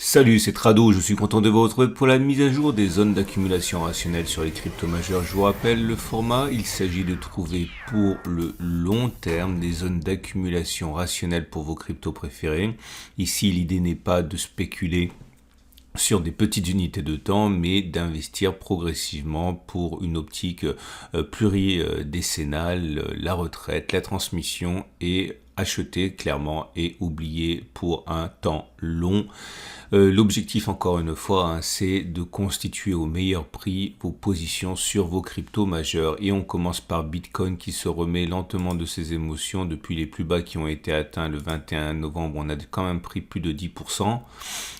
Salut, c'est Trado, je suis content de vous retrouver pour la mise à jour des zones d'accumulation rationnelle sur les cryptos majeurs. Je vous rappelle le format, il s'agit de trouver pour le long terme des zones d'accumulation rationnelle pour vos cryptos préférés. Ici, l'idée n'est pas de spéculer sur des petites unités de temps, mais d'investir progressivement pour une optique pluridécennale, la retraite, la transmission et acheter clairement et oublier pour un temps long. L'objectif, encore une fois, c'est de constituer au meilleur prix vos positions sur vos cryptos majeurs. Et on commence par Bitcoin qui se remet lentement de ses émotions depuis les plus bas qui ont été atteints le 21 novembre. On a quand même pris plus de 10%.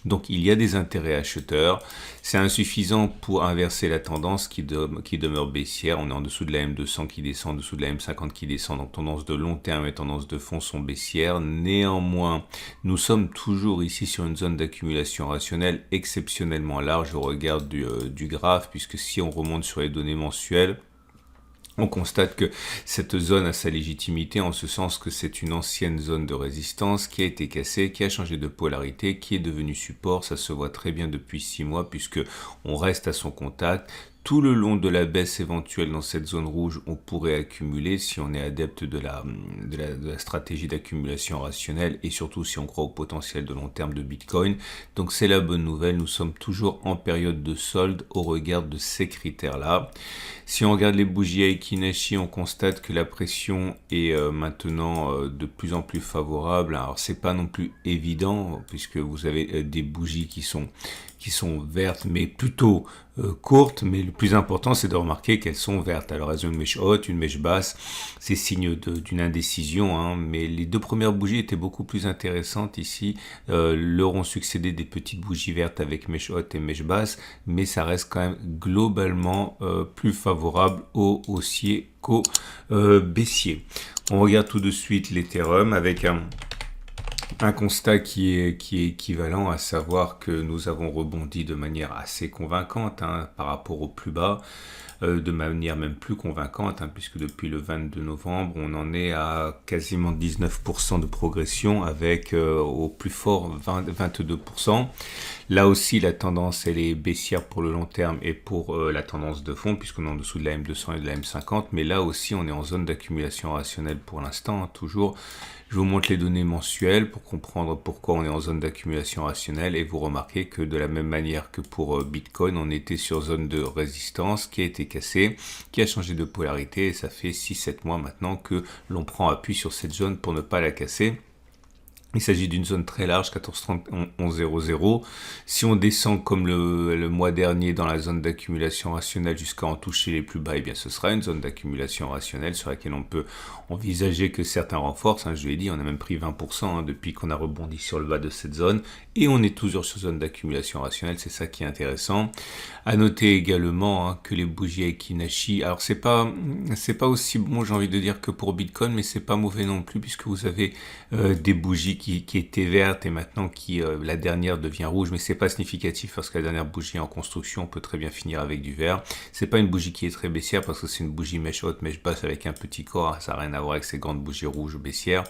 Donc il y a des intérêts acheteurs. C'est insuffisant pour inverser la tendance qui demeure baissière. On est en dessous de la M200 qui descend, en dessous de la M50 qui descend. Donc tendance de long terme et tendance de fond sont baissières. Néanmoins, nous sommes toujours ici sur une zone d'accumulation rationnelle exceptionnellement large au regard du graphe, puisque si on remonte sur les données mensuelles, on constate que cette zone a sa légitimité en ce sens que c'est une ancienne zone de résistance qui a été cassée, qui a changé de polarité, qui est devenue support. Ça se voit très bien depuis 6 mois puisque on reste à son contact. Tout le long de la baisse éventuelle dans cette zone rouge, on pourrait accumuler si on est adepte de la stratégie d'accumulation rationnelle et surtout si on croit au potentiel de long terme de Bitcoin. Donc c'est la bonne nouvelle, nous sommes toujours en période de solde au regard de ces critères-là. Si on regarde les bougies Aiki-Nashi, on constate que la pression est maintenant de plus en plus favorable. Alors c'est pas non plus évident puisque vous avez des bougies qui sont vertes mais plutôt courtes, mais le plus important c'est de remarquer qu'elles sont vertes. Alors elles ont une mèche haute, une mèche basse, c'est signe d'une indécision, mais les deux premières bougies étaient beaucoup plus intéressantes ici. Leur ont succédé des petites bougies vertes avec mèche haute et mèche basse, mais ça reste quand même globalement plus favorable aux haussiers qu'aux baissiers. On regarde tout de suite l'Ethereum avec un constat qui est équivalent, à savoir que nous avons rebondi de manière assez convaincante par rapport au plus bas, de manière même plus convaincante, puisque depuis le 22 novembre, on en est à quasiment 19% de progression avec au plus fort 22%. Là aussi, la tendance, elle est baissière pour le long terme et pour la tendance de fond, puisqu'on est en dessous de la M200 et de la M50, mais là aussi, on est en zone d'accumulation rationnelle pour l'instant, toujours. Je vous montre les données mensuelles pour comprendre pourquoi on est en zone d'accumulation rationnelle et vous remarquez que de la même manière que pour Bitcoin, on était sur zone de résistance qui a été cassée, qui a changé de polarité et ça fait 6-7 mois maintenant que l'on prend appui sur cette zone pour ne pas la casser. Il s'agit d'une zone très large, 14,30-11,00. Si on descend comme le mois dernier dans la zone d'accumulation rationnelle jusqu'à en toucher les plus bas, eh bien ce sera une zone d'accumulation rationnelle sur laquelle on peut envisager que certains renforcent. Je l'ai dit, on a même pris 20% depuis qu'on a rebondi sur le bas de cette zone. Et on est toujours sur zone d'accumulation rationnelle, c'est ça qui est intéressant. À noter également que les bougies Aiki-Nashi, alors c'est pas aussi bon, j'ai envie de dire, que pour Bitcoin, mais c'est pas mauvais non plus puisque vous avez des bougies qui était verte et maintenant la dernière devient rouge, mais c'est pas significatif parce que la dernière bougie en construction peut très bien finir avec du vert. C'est pas une bougie qui est très baissière parce que c'est une bougie mèche haute, mèche basse avec un petit corps, ça n'a rien à voir avec ces grandes bougies rouges baissières,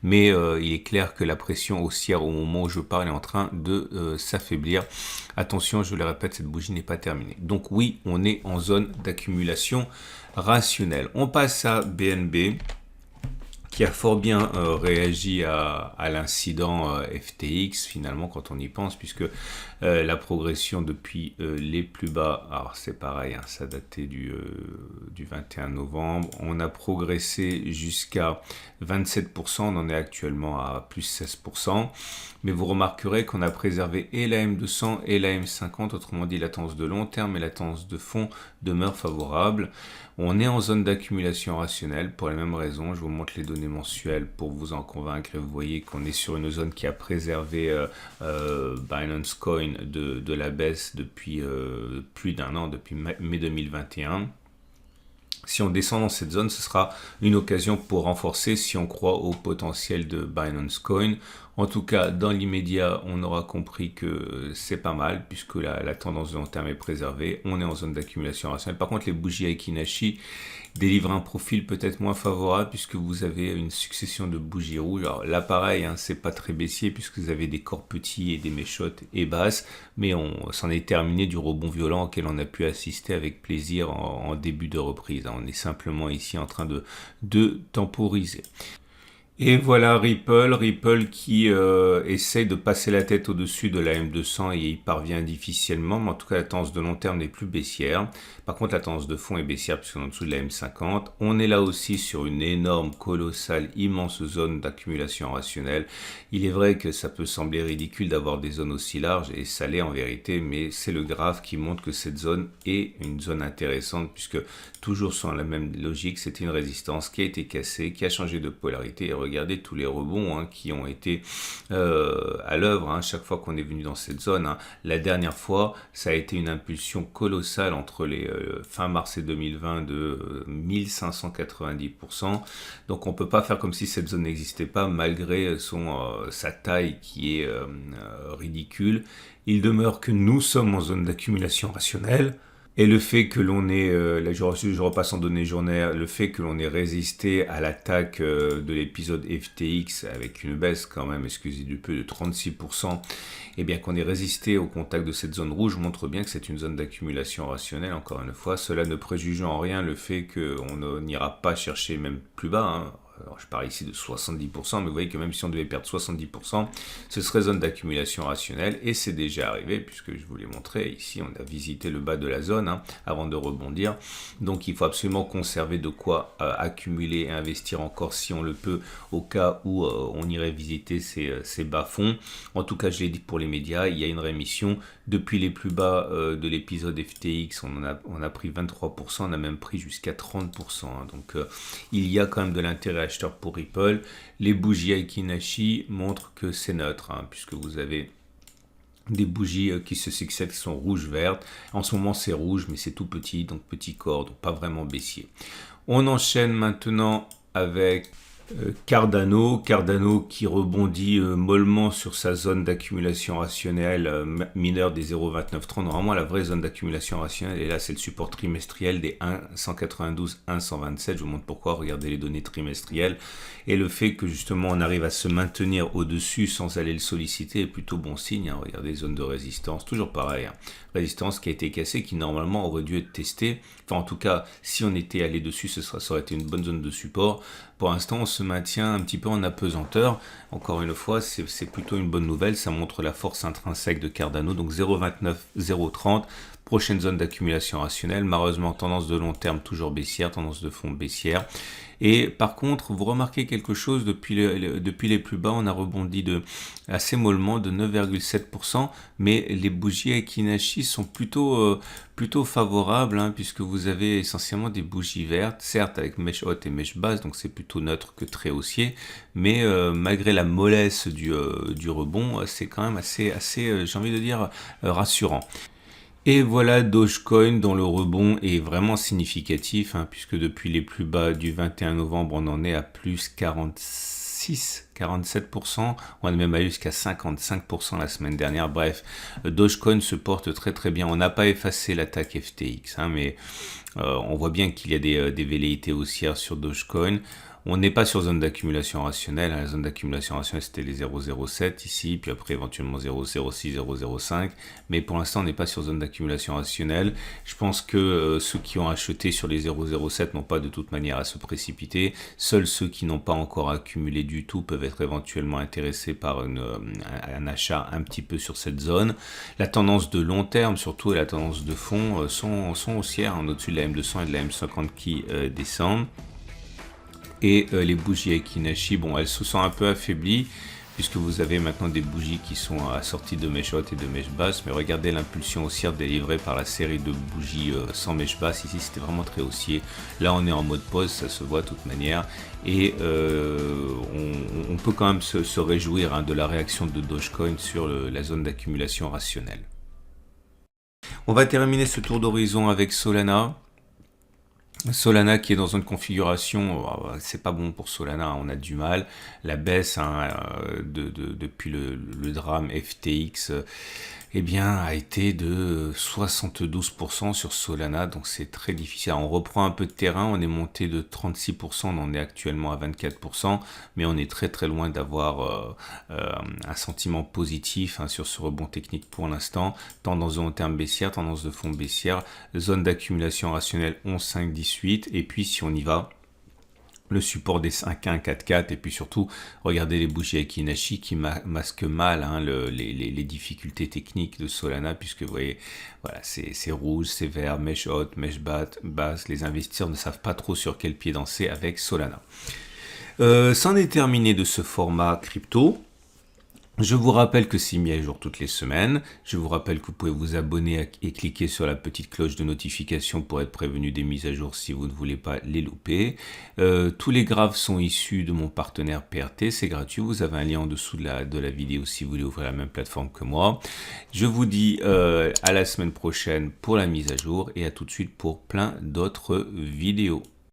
mais il est clair que la pression haussière au moment où je parle est en train de s'affaiblir. Attention, je le répète, cette bougie n'est pas terminée. Donc oui, on est en zone d'accumulation rationnelle. On passe à BNB, qui a fort bien réagi à l'incident FTX finalement quand on y pense, puisque la progression depuis les plus bas, alors c'est pareil, ça datait du 21 novembre, on a progressé jusqu'à 27%, on en est actuellement à plus 16%, mais vous remarquerez qu'on a préservé et la M200 et la M50, autrement dit la tendance de long terme et la tendance de fond demeure favorable. On est en zone d'accumulation rationnelle pour les mêmes raisons. Je vous montre les données mensuelles pour vous en convaincre. Et vous voyez qu'on est sur une zone qui a préservé Binance Coin de la baisse depuis plus d'un an, depuis mai 2021. Si on descend dans cette zone, ce sera une occasion pour renforcer si on croit au potentiel de Binance Coin. En tout cas, dans l'immédiat, on aura compris que c'est pas mal puisque la tendance de long terme est préservée. On est en zone d'accumulation rationnelle. Par contre, les bougies Aiki Nashi délivrent un profil peut-être moins favorable puisque vous avez une succession de bougies rouges. Alors là, pareil, c'est pas très baissier puisque vous avez des corps petits et des méchottes et basses, mais on s'en est terminé du rebond violent auquel on a pu assister avec plaisir en début de reprise. On est simplement ici en train de temporiser. Et voilà Ripple qui essaye de passer la tête au-dessus de la M200 et y parvient difficilement, mais en tout cas la tendance de long terme n'est plus baissière. Par contre la tendance de fond est baissière puisqu'on est en dessous de la M50. On est là aussi sur une énorme, colossale, immense zone d'accumulation rationnelle. Il est vrai que ça peut sembler ridicule d'avoir des zones aussi larges, et ça l'est en vérité, mais c'est le graphe qui montre que cette zone est une zone intéressante puisque toujours sur la même logique, c'était une résistance qui a été cassée, qui a changé de polarité. Et regardez tous les rebonds qui ont été à l'œuvre chaque fois qu'on est venu dans cette zone. La dernière fois, ça a été une impulsion colossale entre les fin mars et 2020 de 1590%. Donc on ne peut pas faire comme si cette zone n'existait pas malgré sa taille qui est ridicule. Il demeure que nous sommes en zone d'accumulation rationnelle. Et le fait que l'on ait, là je repasse en données journalières, le fait que l'on ait résisté à l'attaque de l'épisode FTX avec une baisse quand même, excusez du peu, de 36%, et bien qu'on ait résisté au contact de cette zone rouge montre bien que c'est une zone d'accumulation rationnelle, encore une fois. Cela ne préjuge en rien le fait qu'on n'ira pas chercher même plus bas, Alors, je parle ici de 70%, mais vous voyez que même si on devait perdre 70%, ce serait zone d'accumulation rationnelle, et c'est déjà arrivé, puisque je vous l'ai montré, ici on a visité le bas de la zone avant de rebondir. Donc il faut absolument conserver de quoi accumuler et investir encore si on le peut, au cas où on irait visiter ces bas-fonds. En tout cas, je l'ai dit pour les médias, il y a une rémission. Depuis les plus bas de l'épisode FTX, on a pris 23%, on a même pris jusqu'à 30%. Donc il y a quand même de l'intérêt acheteur pour Ripple. Les bougies Aiki Nashi montrent que c'est neutre, puisque vous avez des bougies qui se succèdent, qui sont rouge-vertes. En ce moment, c'est rouge, mais c'est tout petit, donc petit corps, donc pas vraiment baissier. On enchaîne maintenant avec Cardano qui rebondit mollement sur sa zone d'accumulation rationnelle mineure des 0,2930. Normalement, la vraie zone d'accumulation rationnelle, et là, c'est le support trimestriel des 1,192, 1,127. Je vous montre pourquoi. Regardez les données trimestrielles. Et le fait que justement, on arrive à se maintenir au-dessus sans aller le solliciter est plutôt bon signe. Regardez les zones de résistance. Toujours pareil. Résistance qui a été cassée, qui normalement aurait dû être testée. Enfin, en tout cas, si on était allé dessus, ça aurait été une bonne zone de support. Pour l'instant, on se maintient un petit peu en apesanteur. Encore une fois, c'est plutôt une bonne nouvelle. Ça montre la force intrinsèque de Cardano. Donc 0,29, 0,30. Prochaine zone d'accumulation rationnelle. Malheureusement, tendance de long terme toujours baissière, tendance de fond baissière. Et par contre, vous remarquez quelque chose, depuis les plus bas, on a rebondi assez mollement de 9,7%, mais les bougies Aiki Nashi sont plutôt favorables, puisque vous avez essentiellement des bougies vertes, certes avec mèche haute et mèche basse, donc c'est plutôt neutre que très haussier, mais malgré la mollesse du rebond, c'est quand même assez j'ai envie de dire, rassurant. Et voilà Dogecoin dont le rebond est vraiment significatif, puisque depuis les plus bas du 21 novembre, on en est à plus 46, 47%, on a même allé jusqu'à 55% la semaine dernière. Bref, Dogecoin se porte très très bien. On n'a pas effacé l'attaque FTX, mais on voit bien qu'il y a des velléités haussières sur Dogecoin. On n'est pas sur zone d'accumulation rationnelle. La zone d'accumulation rationnelle, c'était les 0,07 ici, puis après éventuellement 0,06, 0,05. Mais pour l'instant, on n'est pas sur zone d'accumulation rationnelle. Je pense que ceux qui ont acheté sur les 0,07 n'ont pas de toute manière à se précipiter. Seuls ceux qui n'ont pas encore accumulé du tout peuvent être éventuellement intéressés par un achat un petit peu sur cette zone. La tendance de long terme, surtout, et la tendance de fond sont haussières, au-dessus de la M200 et de la M50 qui descendent. Et les bougies Aiki Nashi, elles se sont un peu affaiblies, puisque vous avez maintenant des bougies qui sont assorties de mèche haute et de mèche basse. Mais regardez l'impulsion haussière délivrée par la série de bougies sans mèche basse. Ici, c'était vraiment très haussier. Là, on est en mode pause, ça se voit de toute manière. Et on peut quand même se réjouir de la réaction de Dogecoin sur la zone d'accumulation rationnelle. On va terminer ce tour d'horizon avec Solana. Solana qui est dans une configuration, c'est pas bon pour Solana, hein, on a du mal. La baisse hein, depuis le drame FTX, eh bien, a été de 72% sur Solana, donc c'est très difficile. Alors, on reprend un peu de terrain, on est monté de 36%, on en est actuellement à 24%, mais on est très très loin d'avoir un sentiment positif hein, sur ce rebond technique pour l'instant. Tendance de long terme baissière, tendance de fond baissière, zone d'accumulation rationnelle 11,5,18, et puis si on y va, le support des 5,1, 4,4 et puis surtout regardez les bougies Aiki-Nashi qui masquent mal hein, les difficultés techniques de Solana, puisque vous voyez voilà, c'est rouge, c'est vert, mèche haute, mèche basse, les investisseurs ne savent pas trop sur quel pied danser avec Solana. C'en est terminé de ce format crypto. Je vous rappelle que c'est mis à jour toutes les semaines. Je vous rappelle que vous pouvez vous abonner et cliquer sur la petite cloche de notification pour être prévenu des mises à jour si vous ne voulez pas les louper. Tous les graphes sont issus de mon partenaire PRT, c'est gratuit. Vous avez un lien en dessous de la vidéo si vous voulez ouvrir la même plateforme que moi. Je vous dis à la semaine prochaine pour la mise à jour et à tout de suite pour plein d'autres vidéos.